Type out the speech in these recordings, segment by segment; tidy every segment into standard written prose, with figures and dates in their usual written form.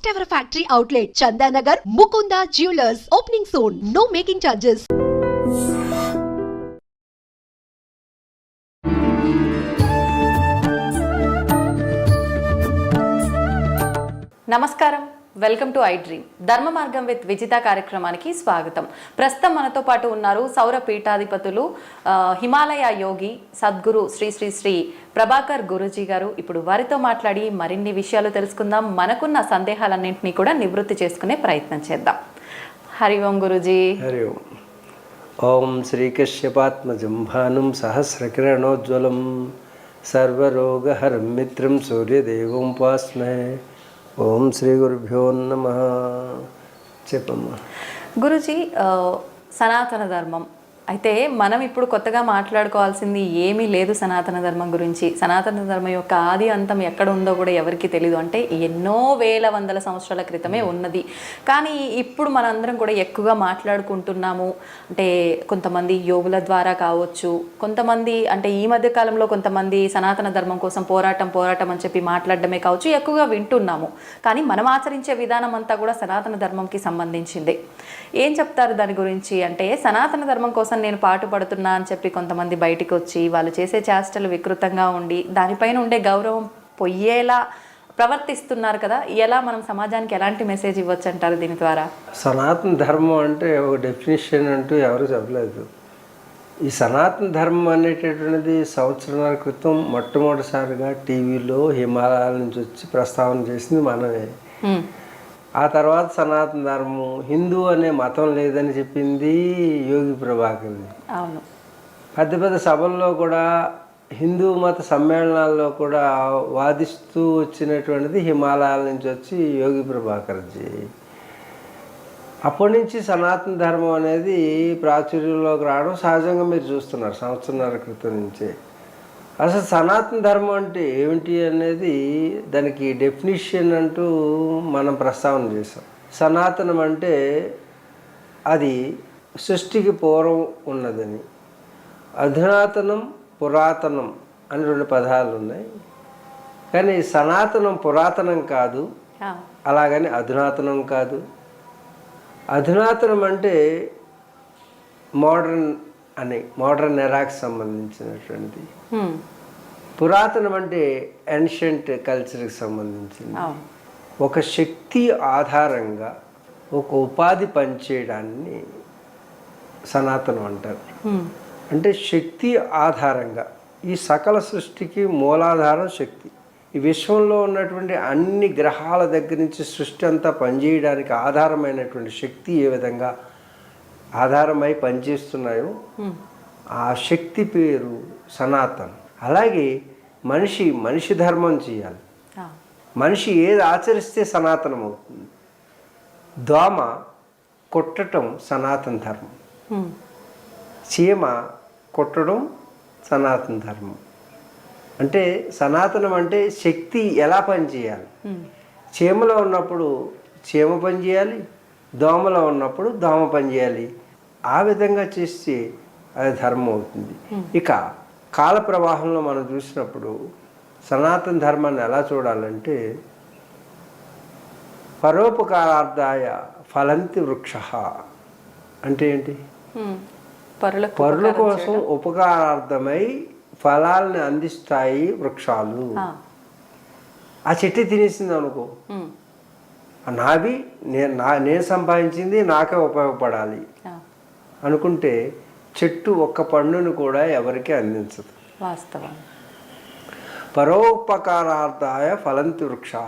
First ever factory outlet, Chandanagar, Mukunda Jewelers. Opening soon. No making charges. నమస్కారం, welcome to I dream. ధర్మ మార్గం with Vijitha కార్యక్రమానికి స్వాగతం. ప్రస్తుతం మనతో పాటు ఉన్నారు సౌర పీఠాధిపతులు హిమాలయ యోగి సద్గురు శ్రీ శ్రీ శ్రీ ప్రభాకర్ గురూజీ గారు. ఇప్పుడు వారితో మాట్లాడి మరిన్ని విషయాలు తెలుసుకుందాం. మనకున్న సందేహాలన్నింటినీ కూడా నివృత్తి చేసుకునే ప్రయత్నం చేద్దాం. హరి ఓం గురూజీ. హరి ఓం. ఓం శ్రీకశ్యపాత్మజం భానుం సహస్రకిరణోజ్వలం సర్వరోగహరం మిత్రం సూర్యదేవం ఉపాస్మహే. ఓం శ్రీ గురుభ్యో నమః. చెప్పమ్మా. గురూజీ, సనాతన ధర్మం అయితే మనం ఇప్పుడు కొత్తగా మాట్లాడుకోవాల్సింది ఏమీ లేదు. సనాతన ధర్మం గురించి, సనాతన ధర్మం యొక్క ఆది అంతం ఎక్కడ ఉందో కూడా ఎవరికి తెలీదు. అంటే ఎన్నో వందల సంవత్సరాల క్రితమే ఉన్నది. కానీ ఇప్పుడు మనందరం కూడా ఎక్కువగా మాట్లాడుకుంటున్నాము. అంటే కొంతమంది యోగుల ద్వారా కావచ్చు, కొంతమంది అంటే ఈ మధ్య కాలంలో కొంతమంది సనాతన ధర్మం కోసం పోరాటం అని చెప్పి మాట్లాడడమే కావచ్చు, ఎక్కువగా వింటున్నాము. కానీ మనం ఆచరించే విధానం అంతా కూడా సనాతన ధర్మంకి సంబంధించింది. ఏం చెప్తారు దాని గురించి? అంటే సనాతన ధర్మం కోసం నేను పాటుపడుతున్నా అని చెప్పి కొంతమంది బయటికి వచ్చి వాళ్ళు చేసే చేష్టలు వికృతంగా ఉండి దానిపైన ఉండే గౌరవం పొయ్యేలా ప్రవర్తిస్తున్నారు కదా. ఎలా మనం సమాజానికి ఎలాంటి మెసేజ్ ఇవ్వచ్చు అంటారు దీని ద్వారా? సనాతన ధర్మం అంటే ఒక డెఫినేషన్ అంటూ ఎవరు చెప్పలేదు. ఈ సనాతన ధర్మం అనేటటువంటిది సంవత్సరాల క్రితం మొట్టమొదటిసారిగా టీవీలో హిమాలయాల నుంచి వచ్చి ప్రస్తావన చేసింది మనమే. ఆ తర్వాత సనాతన ధర్మం, హిందూ అనే మతం లేదని చెప్పింది యోగి ప్రభాకర్ని. అవును. పెద్ద సభల్లో కూడా హిందూ మత సమ్మేళనాల్లో కూడా వాదిస్తూ వచ్చినటువంటిది హిమాలయాల నుంచి వచ్చి యోగి ప్రభాకర్జీ. అప్పటి నుంచి సనాతన ధర్మం అనేది ప్రాచుర్యంలోకి రావడం సహజంగా మీరు చూస్తున్నారు సంవత్సరాల క్రితం నుంచే. అసలు సనాతన ధర్మం అంటే ఏమిటి అనేది దానికి డెఫినిషన్ అంటూ మనం ప్రస్తావన చేసాం. సనాతనం అంటే అది సృష్టికి పూర్వం ఉన్నదని, అధునాతనం పురాతనం అని రెండు పదాలు ఉన్నాయి. కానీ సనాతనం పురాతనం కాదు, అలాగని అధునాతనం కాదు. అధునాతనం అంటే మోడర్న్ ఎరాకి సంబంధించినటువంటి, పురాతనం అంటే ఏన్షియంట్ కల్చర్కి సంబంధించింది. ఒక శక్తి ఆధారంగా ఒక ఉపాధి పనిచేయడాన్ని సనాతనం అంటారు. అంటే శక్తి ఆధారంగా ఈ సకల సృష్టికి మూలాధారం శక్తి. ఈ విశ్వంలో ఉన్నటువంటి అన్ని గ్రహాల దగ్గర నుంచి సృష్టి అంతా పనిచేయడానికి ఆధారమైనటువంటి శక్తి ఏ విధంగా ఆధారమై పనిచేస్తున్నాయో ఆ శక్తి పేరు సనాతనం. అలాగే మనిషి ధర్మం చేయాలి. మనిషి ఏది ఆచరిస్తే సనాతనం అవుతుంది. దోమ కొట్టడం సనాతన ధర్మం, చీమ కొట్టడం సనాతన ధర్మం. అంటే సనాతనం అంటే శక్తి ఎలా పనిచేయాలి. చీమలో ఉన్నప్పుడు చీమ పనిచేయాలి, దోమలో ఉన్నప్పుడు దోమ పనిచేయాలి. ఆ విధంగా చేస్తే అది ధర్మం అవుతుంది. ఇక కాల ప్రవాహంలో మనం చూసినప్పుడు సనాతన ధర్మాన్ని ఎలా చూడాలంటే, పరోపకారార్థాయ ఫలంతి వృక్ష అంటే ఏంటి? పరుల కోసం ఉపకారార్థమై ఫలాల్ని అందిస్తాయి వృక్షాలు. ఆ చెట్టు తినేసింది అనుకో, నావి నేను సంపాదించింది నాకే ఉపయోగపడాలి అనుకుంటే చెట్టు ఒక్క పండును కూడా ఎవరికి అందించదు. వాస్తవం. పరోపకారార్థాయ ఫలంతి వృక్షా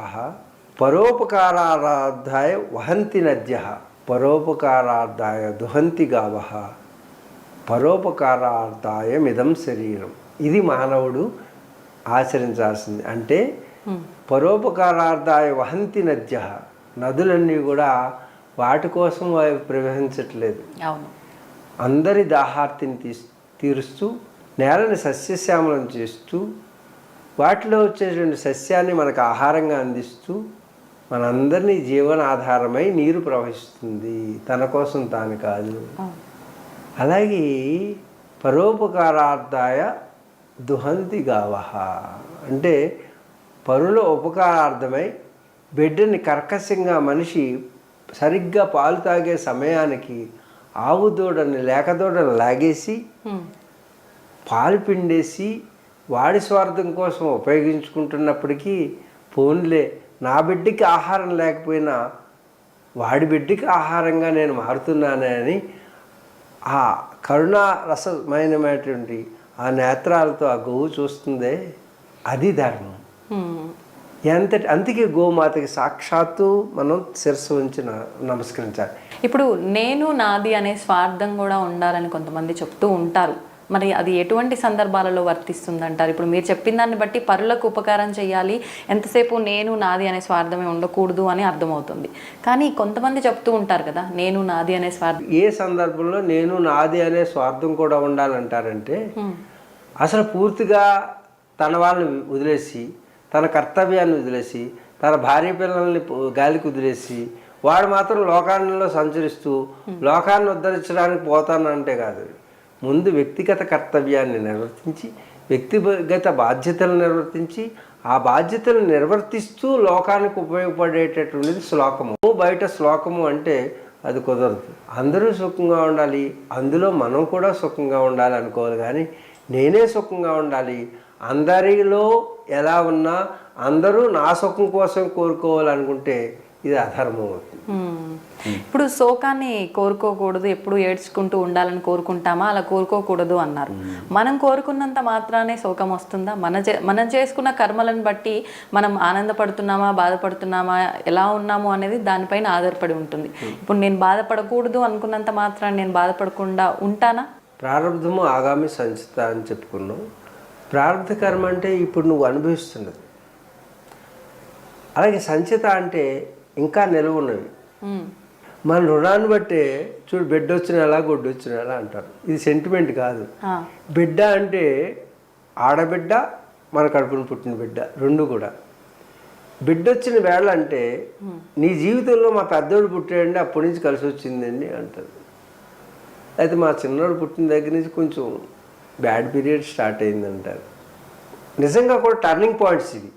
పరోపకారార్థాయ వహంతి నద్య పరోపకారార్థాయ దుహంతి గావ పరోపకారార్థాయ మిదం శరీరం. ఇది మానవుడు ఆచరించాల్సింది. అంటే పరోపకారార్థాయ వహంతి నద్య, నదులన్నీ కూడా వాటి కోసం ప్రవహించట్లేదు. అందరి దాహార్తిని తీరుస్తూ నేలని సస్యశ్యామలం చేస్తూ వాటిలో వచ్చేటువంటి సస్యాన్ని మనకు ఆహారంగా అందిస్తూ మనందరినీ జీవనాధారమై నీరు ప్రవహిస్తుంది, తన కోసం తాను కాదు. అలాగే పరోపకారార్థాయ దుహంతి గావ అంటే పరుల ఉపకారార్థమై బిడ్డని కర్కశంగా మనిషి సరిగ్గా పాలు తాగే సమయానికి ఆవు దూడని లేకదూడని లాగేసి పాలు పిండేసి వాడి స్వార్థం కోసం ఉపయోగించుకుంటున్నప్పటికీ పోన్లే నా బిడ్డకి ఆహారం లేకపోయినా వాడి బిడ్డకి ఆహారంగా నేను మారుతున్నానే అని ఆ కరుణా రసమైనటువంటి ఆ నేత్రాలతో ఆ గోవు చూస్తుందే, అది ధర్మం. అందుకే గోమాతకి సాక్షాత్తు మనం శిరస్సు ఉంచి నమస్కరించాలి. ఇప్పుడు నేను నాది అనే స్వార్థం కూడా ఉండాలని కొంతమంది చెప్తూ ఉంటారు. మరి అది ఎటువంటి సందర్భాలలో వర్తిస్తుంది అంటారు? ఇప్పుడు మీరు చెప్పిన దాన్ని బట్టి పరులకు ఉపకారం చేయాలి, ఎంతసేపు నేను నాది అనే స్వార్థమే ఉండకూడదు అని అర్థమవుతుంది. కానీ కొంతమంది చెప్తూ ఉంటారు కదా, నేను నాది అనే స్వార్థం. ఏ సందర్భంలో నేను నాది అనే స్వార్థం కూడా ఉండాలంటారంటే, అసలు పూర్తిగా తన వాళ్ళని వదిలేసి, తన కర్తవ్యాన్ని వదిలేసి, తన భార్య పిల్లల్ని గాలికి వదిలేసి వాడు మాత్రం లోకాల్లో సంచరిస్తూ లోకాన్ని ఉద్ధరించడానికి పోతానంటే కాదు. ముందు వ్యక్తిగత కర్తవ్యాన్ని నిర్వర్తించి, వ్యక్తిగత బాధ్యతలు నిర్వర్తించి, ఆ బాధ్యతలు నిర్వర్తిస్తూ లోకానికి ఉపయోగపడేటటువంటిది శ్లోకము. బయట శ్లోకము అంటే అది కుదరదు. అందరూ సుఖంగా ఉండాలి, అందులో మనం కూడా సుఖంగా ఉండాలి అనుకోవాలి. కానీ నేనే సుఖంగా ఉండాలి, అందరిలో ఎలా ఉన్నా అందరూ నా సుఖం కోసం కోరుకోవాలనుకుంటే ఇది అధర్మం అవుతుంది. ఇప్పుడు శోకాన్ని కోరుకోకూడదు, ఎప్పుడు ఏడ్చుకుంటూ ఉండాలని కోరుకుంటామా? అలా కోరుకోకూడదు అన్నారు. మనం కోరుకున్నంత మాత్రానే శోకం వస్తుందా? మనం చేసుకున్న కర్మలను బట్టి మనం ఆనందపడుతున్నామా, బాధపడుతున్నామా, ఎలా ఉన్నాము అనేది దానిపైన ఆధారపడి ఉంటుంది. ఇప్పుడు నేను బాధపడకూడదు అనుకున్నంత మాత్రాన్ని నేను బాధపడకుండా ఉంటానా? ప్రారంధము ఆగామి సంచిత అని చెప్పుకున్నాం. ప్రారంధ కర్మ అంటే ఇప్పుడు నువ్వు అనుభవిస్తున్నది. అలాగే సంచిత అంటే ఇంకా నిలువ ఉన్నవి. మన రుణాన్ని బట్టే చూడు, బిడ్డ వచ్చిన ఎలా గొడ్డు వచ్చిన ఎలా అంటారు. ఇది సెంటిమెంట్ కాదు. బిడ్డ అంటే ఆడబిడ్డ, మన కడుపును పుట్టిన బిడ్డ, రెండు కూడా. బిడ్డ వచ్చిన వేళ అంటే నీ జీవితంలో మా పెద్దోడు పుట్టాడండి, అప్పటి నుంచి కలిసి వచ్చిందండి అంటారు. అయితే మా చిన్నోడు పుట్టిన దగ్గర నుంచి కొంచెం బ్యాడ్ పీరియడ్ స్టార్ట్ అయిందంటారు. నిజంగా కూడా టర్నింగ్ పాయింట్స్ ఇవి.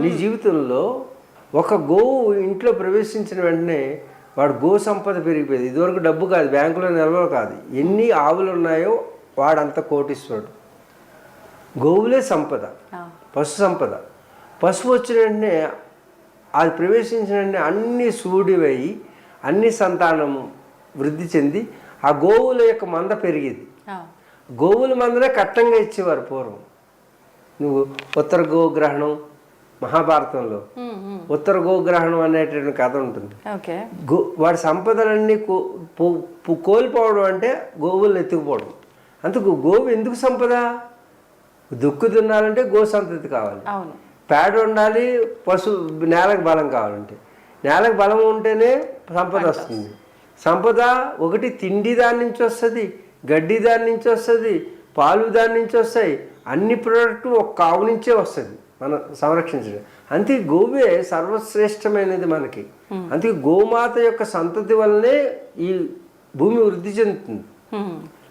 నీ జీవితంలో ఒక గోవు ఇంట్లో ప్రవేశించిన వెంటనే వాడు గో సంపద పెరిగిపోయింది. ఇదివరకు డబ్బు కాదు, బ్యాంకులో నిల్వలు కాదు, ఎన్ని ఆవులు ఉన్నాయో వాడంత కోటీశ్వరుడు. గోవులే సంపద, పశు సంపద. పశువు వచ్చిన వెంటనే, అది ప్రవేశించిన వెంటనే అన్ని సూడివై అన్ని సంతానము వృద్ధి చెంది ఆ గోవుల యొక్క మంద పెరిగేది. గోవుల మందనే కట్టంగా ఇచ్చేవారు పూర్వం. నువ్వు ఉత్తర గోగ్రహణం, మహాభారతంలో ఉత్తర గోగ్రహణం అనేటువంటి కథ ఉంటుంది. వాడి సంపదలన్నీ కోల్పోవడం అంటే గోవులను ఎత్తుకుపోవడం. అందుకు గోవు ఎందుకు సంపద? దుక్కు దున్నాలంటే గో సంతతి కావాలి, పేడ ఉండాలి, నేలకు బలం కావాలంటే, నేలకు బలం ఉంటేనే సంపద వస్తుంది. సంపద ఒకటి తిండి దాని నుంచి వస్తుంది, గడ్డి దాని నుంచి వస్తుంది, పాలు దాని నుంచి వస్తాయి. అన్ని ప్రోడక్ట్ ఒక ఆవు నుంచే వస్తుంది మనం సంరక్షించడం. అందుకే గోవే సర్వశ్రేష్టమైనది మనకి. అందుకే గోమాత యొక్క సంతతి వల్లనే ఈ భూమి వృద్ధి చెందుతుంది,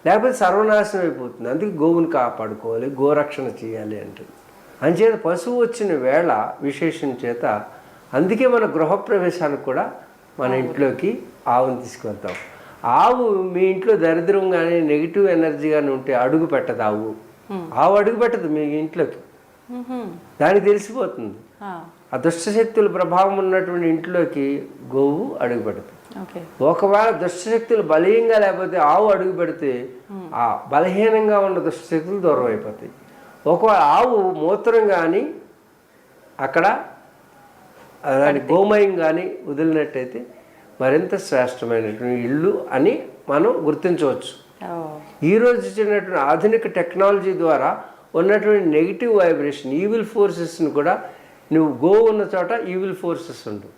లేకపోతే సర్వనాశనం అయిపోతుంది. అందుకే గోవుని కాపాడుకోవాలి, గోరక్షణ చేయాలి అంటుంది. అంచేత పశువు వచ్చిన వేళ విశేషం చేత అందుకే మన గృహప్రవేశానికి కూడా మన ఇంట్లోకి ఆవుని తీసుకువెళ్తాం. ఆవు మీ ఇంట్లో దరిద్రం కానీ నెగిటివ్ ఎనర్జీ కానీ ఉంటే అడుగు పెట్టదు ఆవు. ఆవు అడుగు పెట్టదు మీ ఇంట్లోకి, దానికి తెలిసిపోతుంది. ఆ దుష్టశక్తుల ప్రభావం ఉన్నటువంటి ఇంట్లోకి గోవు అడుగు పెడతాయి. ఒకవేళ దుష్టశక్తులు బలీయంగా లేకపోతే ఆవు అడుగు పెడితే ఆ బలహీనంగా ఉన్న దుష్టశక్తులు దూరం అయిపోతాయి. ఒకవేళ ఆవు మూత్రం కానీ అక్కడ దాని గోమయం కానీ వదిలినట్టయితే మరింత శ్రేష్టమైనటువంటి ఇల్లు అని మనం గుర్తించవచ్చు. ఈరోజు ఇచ్చినటువంటి ఆధునిక టెక్నాలజీ ద్వారా ఉన్నటువంటి నెగిటివ్ వైబ్రేషన్, ఈవిల్ ఫోర్సెస్ని కూడా నువ్వు గోవు ఉన్న చోట ఈవిల్ ఫోర్సెస్ ఉండవు.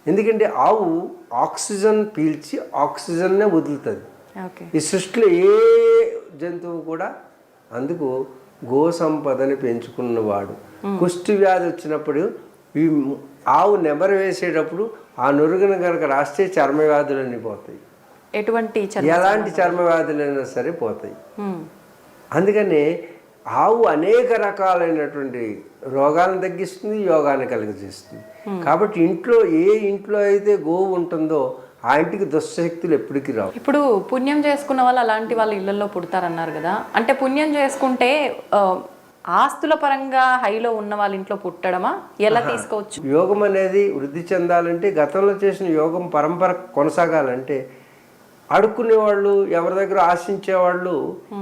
ఎందుకంటే ఆవు ఆక్సిజన్ పీల్చి ఆక్సిజన్నే వదులుతుంది. ఈ సృష్టిలో ఏ జంతువు కూడా. అందుకు గో సంపదని పెంచుకున్నవాడు కుష్టి వ్యాధి వచ్చినప్పుడు ఈ ఆవు నెమరు వేసేటప్పుడు ఆ నురుగును కనుక రాస్తే చర్మ వ్యాధులన్నీ పోతాయి. ఎలాంటి చర్మ వ్యాధులైనా సరే పోతాయి. అందుకని ఆవు అనేక రకాలైనటువంటి రోగాలను తగ్గిస్తుంది, యోగాన్ని కలిగజేస్తుంది. కాబట్టి ఏ ఇంట్లో అయితే గోవు ఉంటుందో ఆ ఇంటికి దుష్టశక్తులు ఎప్పటికీ రావు. ఇప్పుడు పుణ్యం చేసుకున్న వాళ్ళు అలాంటి వాళ్ళ ఇళ్లలో పుడతారన్నారు కదా, అంటే పుణ్యం చేసుకుంటే ఆస్తుల పరంగా హైలో ఉన్న వాళ్ళ ఇంట్లో పుట్టడమా, ఎలా తీసుకోవచ్చు? యోగం అనేది వృద్ధి చెందాలంటే, గతంలో చేసిన యోగం పరంపర కొనసాగాలంటే అడుక్కునే వాళ్ళు, ఎవరి దగ్గర ఆశించే వాళ్ళు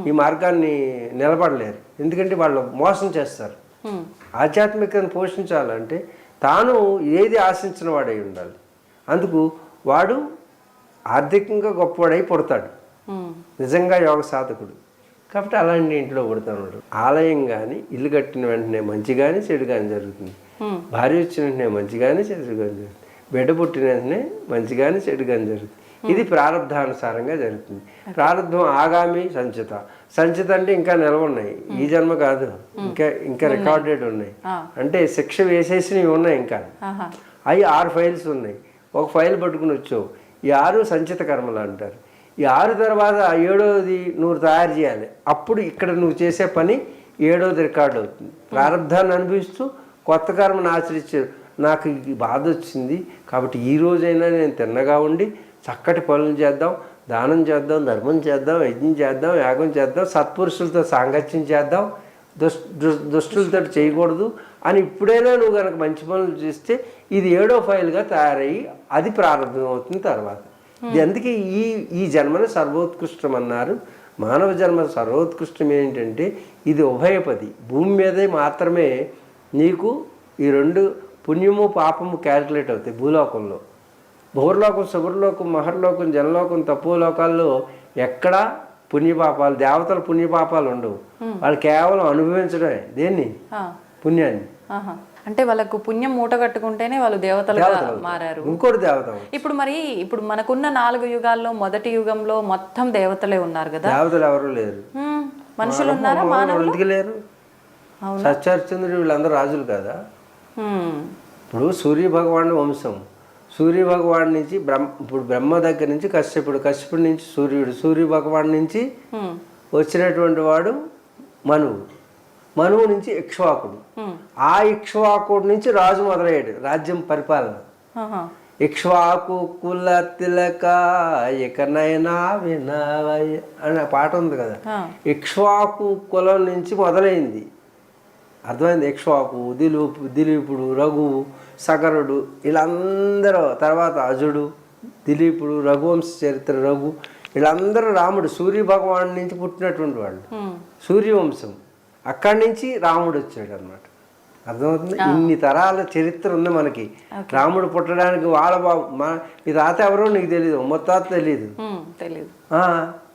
ఈ మార్గాన్ని నిలబడలేరు. ఎందుకంటే వాళ్ళు మోసం చేస్తారు. ఆధ్యాత్మికతను పోషించాలంటే తాను ఏది ఆశించిన వాడై ఉండాలి. అందుకు వాడు ఆర్థికంగా గొప్పవాడై పుడతాడు, నిజంగా యోగ సాధకుడు. కాబట్టి అలాంటి ఇంట్లో పుడతాడు. ఆలయం కానీ ఇల్లు కట్టిన వెంటనే మంచి కానీ చెడు కానీ జరుగుతుంది. భార్య వచ్చిన వెంటనే మంచి కానీ చెడు కానీ జరుగుతుంది. బిడ్డ పుట్టిన వెంటనే మంచి కానీ చెడు కానీ జరుగుతుంది. ఇది ప్రారంధానుసారంగా జరుగుతుంది. ప్రారంధం ఆగామి సంచిత. సంచిత అంటే ఇంకా నిలవ ఉన్నాయి, ఈ జన్మ కాదు, ఇంకా రికార్డెడ్ ఉన్నాయి. అంటే శిక్ష వేసేసినవి ఉన్నాయి. ఇంకా అవి 6 ఫైల్స్ ఉన్నాయి. ఒక ఫైల్ పట్టుకుని వచ్చావు, ఈ 6 సంచిత కర్మలు అంటారు. ఈ 6 తర్వాత 7వది నువ్వు తయారు చేయాలి. అప్పుడు ఇక్కడ నువ్వు చేసే పని 7వది రికార్డు అవుతుంది. ప్రారంధాన్ని అనుభవిస్తూ కొత్త కర్మను ఆచరించు. నాకు ఈ బాధ వచ్చింది కాబట్టి ఈ రోజైనా నేను తిన్నగా ఉండి చక్కటి పనులు చేద్దాం, దానం చేద్దాం, ధర్మం చేద్దాం, యజ్ఞం చేద్దాం, యాగం చేద్దాం, సత్పురుషులతో సాంగత్యం చేద్దాం, దుష్టులతో చేయకూడదు అని ఇప్పుడైనా నువ్వు కనుక మంచి పనులు చేస్తే ఇది 7వ ఫైల్గా తయారయ్యి అది ప్రారంభం అవుతుంది తర్వాత. అందుకే ఈ జన్మను సర్వోత్కృష్టం అన్నారు. మానవ జన్మ సర్వోత్కృష్టం ఏంటంటే ఇది ఉభయపది. భూమి మీదే మాత్రమే నీకు ఈ 2 పుణ్యము పాపము క్యాలిక్యులేట్ అవుతాయి. భూలోకంలో భూర్లోకం, శుభర్లోకం, మహర్లోకం, జనలోకం, తపోలోకాల్లో ఎక్కడా పుణ్యపాపాలు, దేవతల పుణ్యపాపాలు ఉండవు. వాళ్ళు కేవలం అనుభవించడమే. దేన్ని? పుణ్యాన్ని. అంటే వాళ్ళకు పుణ్యం మూట కట్టుకుంటేనే వాళ్ళు దేవతలుగా మారారు. ఇంకోటి దేవత. ఇప్పుడు మనకున్న 4 యుగాల్లో మొదటి యుగంలో మొత్తం దేవతలే ఉన్నారు కదా. దేవతలు ఎవరు లేరు, మనుషులు ఉన్నారా? మానవులు లేరు. సత్యహరిశ్చంద్రుడు వీళ్ళందరూ రాజులు కదా. ఇప్పుడు సూర్య భగవానుడి వంశం. సూర్య భగవాన్ నుంచి ఇప్పుడు బ్రహ్మ దగ్గర నుంచి కశ్యపుడి నుంచి సూర్య భగవాన్ నుంచి వచ్చినటువంటి వాడు మనువు నుంచి ఇక్ష్వాకుడు. ఆ ఇక్ష్వాకుడు నుంచి రాజు మొదలయ్యాడు రాజ్యం పరిపాలన. ఇక్ష్వాకు కుల తిలక ఇకనైనా వినవయ్య అనే పాట ఉంది కదా. ఇక్ష్వాకు కులం నుంచి మొదలైంది. అర్థమైంది? ఇక్ష్వాకు, దిలీపుడు, రఘువు, సగరుడు, వీళ్ళందరూ, తర్వాత అజుడు, దిలీపుడు, రఘువంశ చరిత్ర, రఘు, వీళ్ళందరూ రాముడు సూర్య భగవాన్ నుంచి పుట్టినటువంటి వాళ్ళు. సూర్యవంశం. అక్కడి నుంచి రాముడు వచ్చాడు అన్నమాట. అర్థమవుతుంది? ఇన్ని తరాల చరిత్ర ఉంది మనకి. రాముడు పుట్టడానికి మీ తాత ఎవరో నీకు తెలీదు, ముత్తాత తెలీదు.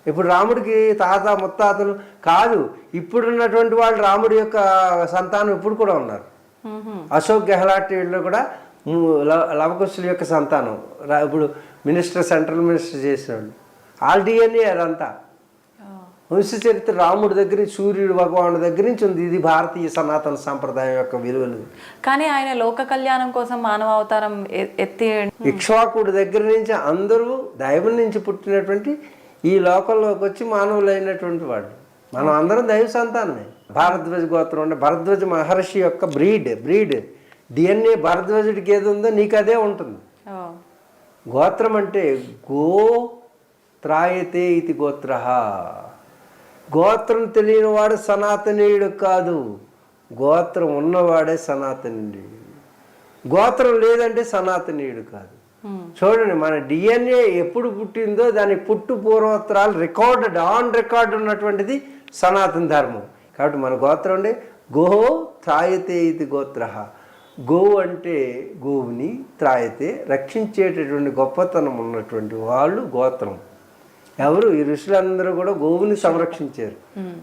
ఇప్పుడు రాముడికి తాత ముత్తాతలు కాదు, ఇప్పుడున్నటువంటి వాళ్ళు రాముడి యొక్క సంతానం ఇప్పుడు కూడా ఉన్నారు. అశోక్ గెహ్లాట్ వీళ్ళు కూడా లవకుశుల యొక్క సంతానం. ఇప్పుడు సెంట్రల్ మినిస్టర్ చేసిన వాళ్ళు ఆల్ డిఎన్ఏ అదంతా. వంశ చరిత్ర రాముడి దగ్గర నుంచి, సూర్యుడు భగవానుడి దగ్గర నుంచి ఉంది. ఇది భారతీయ సనాతన సాంప్రదాయం యొక్క విలువలు. కానీ ఆయన లోక కళ్యాణం కోసం మానవ అవతారం ఎత్తి ఇక్ష్వాకుడి దగ్గర నుంచి అందరూ దైవం నుంచి పుట్టినటువంటి ఈ లోకంలోకి వచ్చి మానవులైనటువంటి వాళ్ళు. మనం అందరం దైవ సంతానమే. భారద్వాజ గోత్రం అంటే భరద్వాజ మహర్షి యొక్క బ్రీడ్ డిఎన్ఏ. భరద్వాజుడికి ఏది ఉందో నీకు అదే ఉంటుంది. గోత్రం అంటే గో త్రాయతే ఇది గోత్ర. గోత్రం తెలియని వాడు సనాతనీయుడు కాదు, గోత్రం ఉన్నవాడే సనాతనీయుడు. గోత్రం లేదంటే సనాతనీయుడు కాదు. చూడండి, మన డిఎన్ఏ ఎప్పుడు పుట్టిందో దాని పూర్వోత్తరాలు ఆన్ రికార్డు ఉన్నటువంటిది సనాతన ధర్మం. కాబట్టి మన గోత్రం అంటే గో త్రాయతే ఇది గోత్ర. గోవు అంటే గోవుని, త్రాయతే రక్షించేటటువంటి గొప్పతనం ఉన్నటువంటి వాళ్ళు గోత్రం. ఎవరు? ఈ ఋషులందరూ కూడా గోవుని సంరక్షించారు.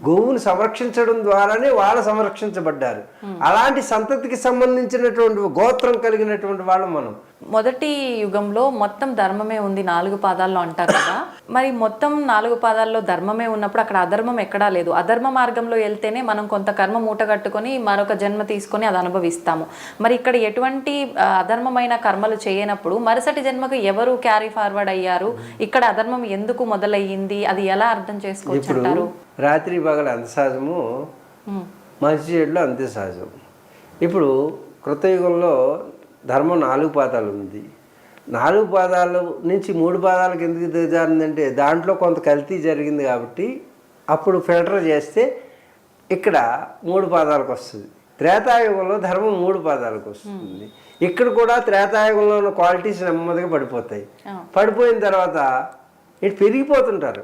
గోవుని సంరక్షించడం ద్వారానే వాళ్ళు సంరక్షించబడ్డారు. అలాంటి సంతతికి సంబంధించినటువంటి గోత్రం కలిగినటువంటి వాళ్ళు మనం. మొదటి యుగంలో మొత్తం ధర్మమే ఉంది 4 పాదాల్లో అంటారు కదా. మరి మొత్తం 4 పాదాల్లో ధర్మమే ఉన్నప్పుడు అక్కడ అధర్మం ఎక్కడా లేదు. అధర్మ మార్గంలో వెళ్తేనే మనం కొంత కర్మ మూట కట్టుకొని మరొక జన్మ తీసుకొని అది అనుభవిస్తాము. మరి ఇక్కడ ఎటువంటి అధర్మమైన కర్మలు చేయనప్పుడు మరుసటి జన్మకు ఎవరు క్యారీ ఫార్వర్డ్ అయ్యారు? ఇక్కడ అధర్మం ఎందుకు మొదలయ్యింది? అది ఎలా అర్థం చేసుకోవచ్చు అంటారు? రాత్రి పగలు అంత సహజము, మంచి చెడులు అంతే సహజం. ఇప్పుడు కృతయుగంలో ధర్మం 4 పాదాలు ఉంది. 4 పాదాల నుంచి 3 పాదాలకు ఎందుకు దిగజారిందంటే దాంట్లో కొంత కల్తీ జరిగింది కాబట్టి అప్పుడు ఫిల్టర్ చేస్తే ఇక్కడ 3 పాదాలకు వస్తుంది. త్రేతాయుగంలో ధర్మం 3 పాదాలకు వస్తుంది. ఇక్కడ కూడా త్రేతాయుగంలో ఉన్న క్వాలిటీస్ నెమ్మదిగా పడిపోతాయి. పడిపోయిన తర్వాత ఇటు పెరిగిపోతుంటారు.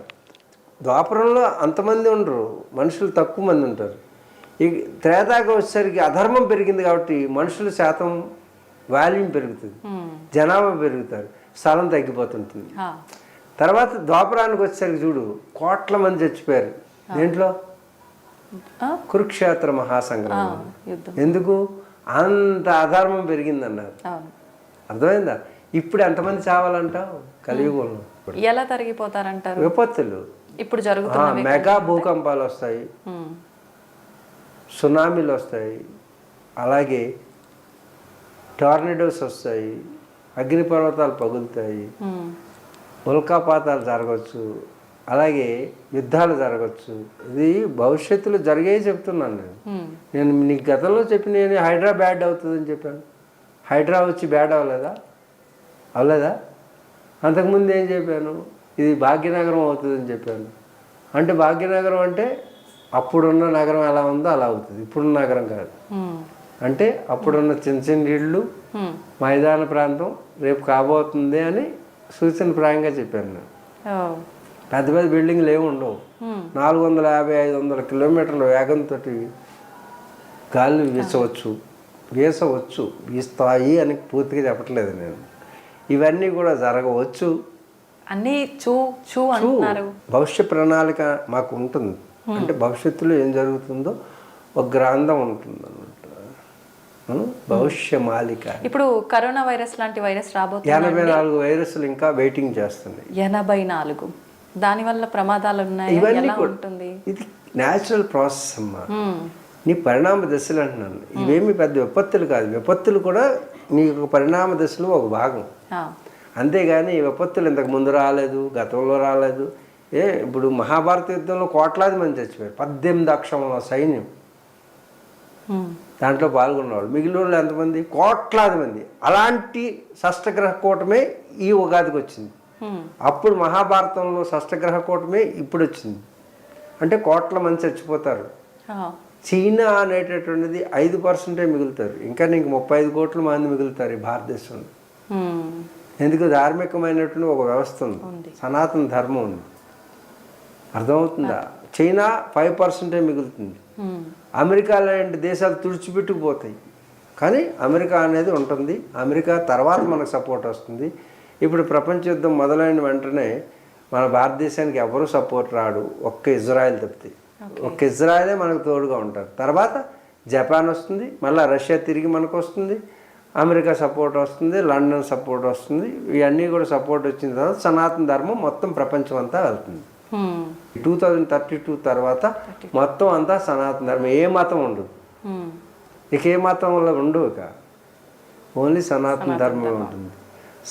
ద్వాపరంలో అంతమంది ఉండరు, మనుషులు తక్కువ మంది ఉంటారు. ఈ త్రేతాయుగం వచ్చేసరికి అధర్మం పెరిగింది కాబట్టి మనుషుల శాతం వాల్యూమ్ పెరుగుతుంది, జనాభా పెరుగుతారు, స్థలం తగ్గిపోతుంటుంది. తర్వాత ద్వాపరానికి వచ్చేసరికి చూడు కోట్ల మంది చచ్చిపోయారు. దేంట్లో? కురుక్షేత్ర మహాసంగ్రామం. ఎందుకు? అంత అధర్మం పెరిగిందన్నారు. అర్థమైందా? ఇప్పుడు ఎంతమంది చావాలంటావు కలియుగంలో? ఎలా తరిగిపోతారంటారు? విపత్తులు ఇప్పుడు జరుగుతున్న మెగా భూకంపాలు వస్తాయి, సునామీలు వస్తాయి, అలాగే టార్నడోస్ వస్తాయి, అగ్నిపర్వతాలు పగులుతాయి, ఉల్కాపాతాలు జరగవచ్చు, అలాగే యుద్ధాలు జరగచ్చు. ఇది భవిష్యత్తులో జరిగే చెప్తున్నాను నేను నీకు గతంలో చెప్పి నేను హైడ్రా బ్యాడ్ అవుతుందని చెప్పాను. హైడ్రా వచ్చి బ్యాడ్ అవ్వలేదా? అవ్వలేదా? అంతకుముందు ఏం చెప్పాను? ఇది భాగ్యనగరం అవుతుందని చెప్పాను. అంటే భాగ్యనగరం అంటే అప్పుడున్న నగరం ఎలా ఉందో అలా అవుతుంది, ఇప్పుడున్న నగరం కాదు. అంటే అప్పుడున్న చిన్న చిన్న ఇళ్ళు, మైదాన ప్రాంతం రేపు కాబోతుంది అని సూచనప్రాయంగా చెప్పాను నేను. పెద్ద పెద్ద బిల్డింగ్లు ఏమి ఉండవు. 450-500 కిలోమీటర్ల వేగంతో గాలి వీసవచ్చు, వీస్తాయి అని పూర్తిగా చెప్పట్లేదు నేను. ఇవన్నీ కూడా జరగవచ్చు. అన్నీ అంటున్నారు. భవిష్య ప్రణాళిక మాకు ఉంటుంది. అంటే భవిష్యత్తులో ఏం జరుగుతుందో ఒక గ్రంథం ఉంటుంది అన్నమాట, భవిష్య మాలిక. ఇప్పుడు కరోనా వైరస్ లాంటి వైరస్ రాబోతుంది. 84 వైరస్లు ఇంకా వెయిటింగ్ చేస్తున్నాయి. 84 దానివల్ల ప్రమాదాలు ఉన్నాయి. ఇవన్నీ ఉంటుంది. ఇది న్యాచురల్ ప్రాసెస్ అమ్మా. నీ పరిణామ దశలు అంటున్నాను. ఇవేమి పెద్ద విపత్తులు కాదు. విపత్తులు కూడా నీ పరిణామ దశలో ఒక భాగం. అంతేగాని ఈ విపత్తులు ఇంతకు ముందు రాలేదు, గతంలో రాలేదు. ఇప్పుడు మహాభారత యుద్ధంలో కోట్లాది మంది చచ్చిపోయారు. 18 అక్షముల సైన్యం దాంట్లో పాల్గొన్నవాళ్ళు. మిగిలిన వాళ్ళు ఎంతమంది? కోట్లాది మంది. అలాంటి షష్టగ్రహ కూటమే ఈ ఉగాదికి వచ్చింది. అప్పుడు మహాభారతంలో షష్టగ్రహ కూటమే ఇప్పుడు వచ్చింది. అంటే కోట్ల మంది చచ్చిపోతారు. చైనా అనేటటువంటిది 5% మిగులుతారు. ఇంకా నీకు 35 కోట్ల మంది మిగులుతారు ఈ భారతదేశంలో. ఎందుకు? ధార్మికమైనటువంటి ఒక వ్యవస్థ ఉంది, సనాతన ధర్మం ఉంది. అర్థమవుతుందా? చైనా 5% మిగులుతుంది. అమెరికా లాంటి దేశాలు తుడిచిపెట్టుకుపోతాయి, కానీ అమెరికా అనేది ఉంటుంది. అమెరికా తర్వాత మనకు సపోర్ట్ వస్తుంది. ఇప్పుడు ప్రపంచ యుద్ధం మొదలైన వెంటనే మన భారతదేశానికి ఎవరు సపోర్ట్ రాడు, ఒక్క ఇజ్రాయెల్ తప్పితే. ఒక్క ఇజ్రాయెలే మనకు తోడుగా ఉంటారు. తర్వాత జపాన్ వస్తుంది, మళ్ళీ రష్యా తిరిగి మనకు వస్తుంది, అమెరికా సపోర్ట్ వస్తుంది, లండన్ సపోర్ట్ వస్తుంది. ఇవన్నీ కూడా సపోర్ట్ వచ్చిన తర్వాత సనాతన ధర్మం మొత్తం ప్రపంచం అంతా వెళ్తుంది. 2032 తర్వాత మొత్తం అంతా సనాతన ధర్మం. ఏ మతం ఉండదు ఇక, ఏ మతం వల్ల ఉండవు ఇక, ఓన్లీ సనాతన ధర్మం ఉంటుంది.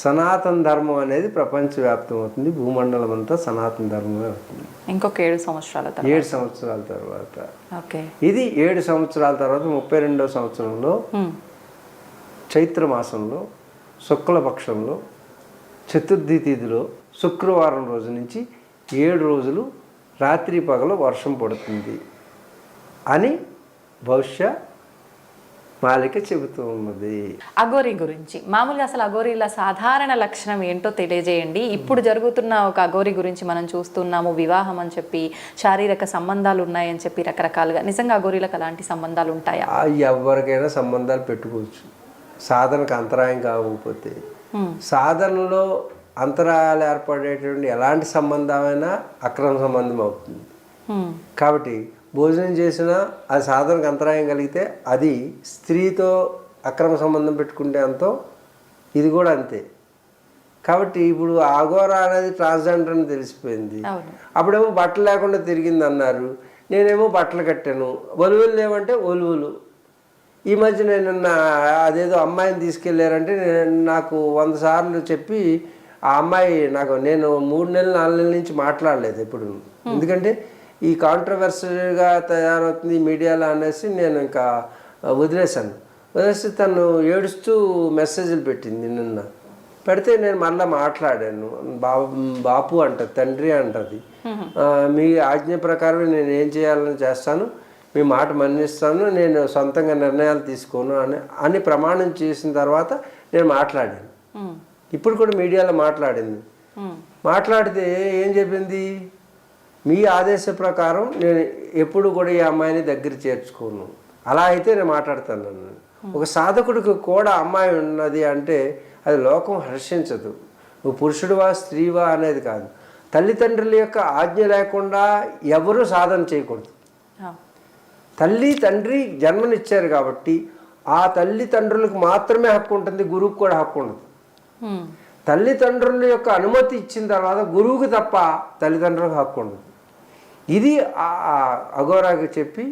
సనాతన ధర్మం అనేది ప్రపంచవ్యాప్తం అవుతుంది. భూమండలం అంతా సనాతన ధర్మమే అవుతుంది. ఇంకొక 7 సంవత్సరాల తర్వాత ఓకే. ఇది 7 సంవత్సరాల తర్వాత 32వ సంవత్సరంలో చైత్రమాసంలో శుక్లపక్షంలో చతుర్థి తిథిలో శుక్రవారం రోజు నుంచి 7 రోజులు రాత్రి పగలు వర్షం పడుతుంది అని భవిష్య మాలిక చెబుతూ ఉన్నది. అఘోరి గురించి మామూలుగా అసలు అఘోరీల సాధారణ లక్షణం ఏంటో తెలియజేయండి. ఇప్పుడు జరుగుతున్న ఒక అఘోరి గురించి మనం చూస్తున్నాము. వివాహం అని చెప్పి, శారీరక సంబంధాలు ఉన్నాయని చెప్పి రకరకాలుగా. నిజంగా అఘోరీలకు అలాంటి సంబంధాలు ఉంటాయా? ఎవరికైనా సంబంధాలు పెట్టుకోవచ్చు, సాధనకు అంతరాయం కాకపోతే. సాధనలో అంతరాయాలు ఏర్పడేటువంటి ఎలాంటి సంబంధమైనా అక్రమ సంబంధం అవుతుంది. కాబట్టి భోజనం చేసినా అది సాధనకు అంతరాయం కలిగితే అది స్త్రీతో అక్రమ సంబంధం పెట్టుకుంటే అంతో ఇది కూడా అంతే. కాబట్టి ఇప్పుడు అఘోర అనేది ట్రాన్స్జెండర్ అని తెలిసిపోయింది. అప్పుడేమో బట్టలు లేకుండా తిరిగింది అన్నారు, నేనేమో బట్టలు కట్టాను. ఒలువులు లేవంటే ఒలువులు. ఈ మధ్య నేను అదేదో అమ్మాయిని తీసుకెళ్ళారంటే నాకు 100 సార్లు చెప్పి ఆ అమ్మాయి నేను 3 నెలలు 4 నెలల నుంచి మాట్లాడలేదు ఎప్పుడు. ఎందుకంటే ఈ కాంట్రవర్సీగా తయారవుతుంది మీడియాలో అనేసి నేను ఇంకా వదిలేశాను. వదిలేసి తను ఏడుస్తూ మెసేజ్లు పెట్టింది నిన్న. పెడితే నేను మళ్ళీ మాట్లాడాను. బాపు అంటది, తండ్రి అంటది, మీ ఆజ్ఞ ప్రకారం నేను ఏం చేయాలని చేస్తాను, మీ మాట మన్నిస్తాను, నేను సొంతంగా నిర్ణయాలు తీసుకోను అని ప్రమాణం చేసిన తర్వాత నేను మాట్లాడాను. ఇప్పుడు కూడా మీడియాలో మాట్లాడింది. మాట్లాడితే ఏం చెప్పింది, మీ ఆదేశ ప్రకారం నేను ఎప్పుడు కూడా ఈ అమ్మాయిని దగ్గర చేర్చుకోను, అలా అయితే నేను మాట్లాడతాను. ఒక సాధకుడికి కూడా అమ్మాయి ఉన్నది అంటే అది లోకం హర్షించదు. నువ్వు పురుషుడివా స్త్రీవా అనేది కాదు. తల్లిదండ్రుల యొక్క ఆజ్ఞ లేకుండా ఎవరూ సాధన చేయకూడదు. తల్లి తండ్రి జన్మనిచ్చారు కాబట్టి ఆ తల్లిదండ్రులకు మాత్రమే హక్కు ఉంటుంది, గురువుకు కూడా హక్కు ఉండదు. తల్లిదండ్రుల యొక్క అనుమతి ఇచ్చిన తర్వాత గురువుకి తప్ప తల్లిదండ్రులకు హక్కు ఉండదు. ఇది అఘోరాకి చెప్పి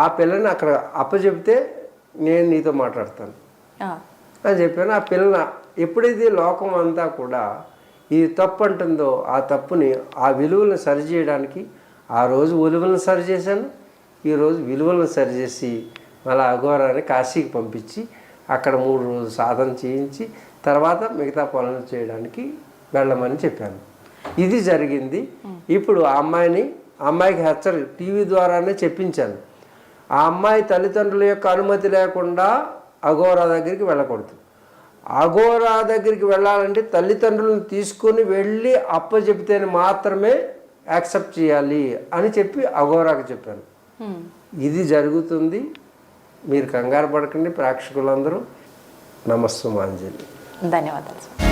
ఆ పిల్లని అక్కడ అప్పచెప్తే నేను నీతో మాట్లాడతాను అని చెప్పాను. ఆ పిల్ల ఎప్పుడైతే లోకం అంతా కూడా ఇది తప్పు అంటుందో ఆ తప్పుని, ఆ విలువలను సరిచేయడానికి ఆ రోజు విలువలను సరిచేశాను, ఈరోజు విలువలను సరిచేసి మళ్ళీ అఘోరాన్ని కాశీకి పంపించి అక్కడ 3 రోజులు సాధన చేయించి తర్వాత మిగతా పనులు చేయడానికి వెళ్ళమని చెప్పాను. ఇది జరిగింది. ఇప్పుడు ఆ అమ్మాయికి హెచ్చరిక టీవీ ద్వారానే చెప్పించాను. ఆ అమ్మాయి తల్లిదండ్రుల యొక్క అనుమతి లేకుండా అఘోరా దగ్గరికి వెళ్ళకూడదు. అఘోరా దగ్గరికి వెళ్ళాలంటే తల్లిదండ్రులను తీసుకొని వెళ్ళి అప్పచెప్తేనే మాత్రమే యాక్సెప్ట్ చేయాలి అని చెప్పి అఘోరాకి చెప్పాను. ఇది జరుగుతుంది. మీరు కంగారు పడకండి ప్రేక్షకులందరూ. నమస్సుమాంజలి. ధన్యవాదాలు.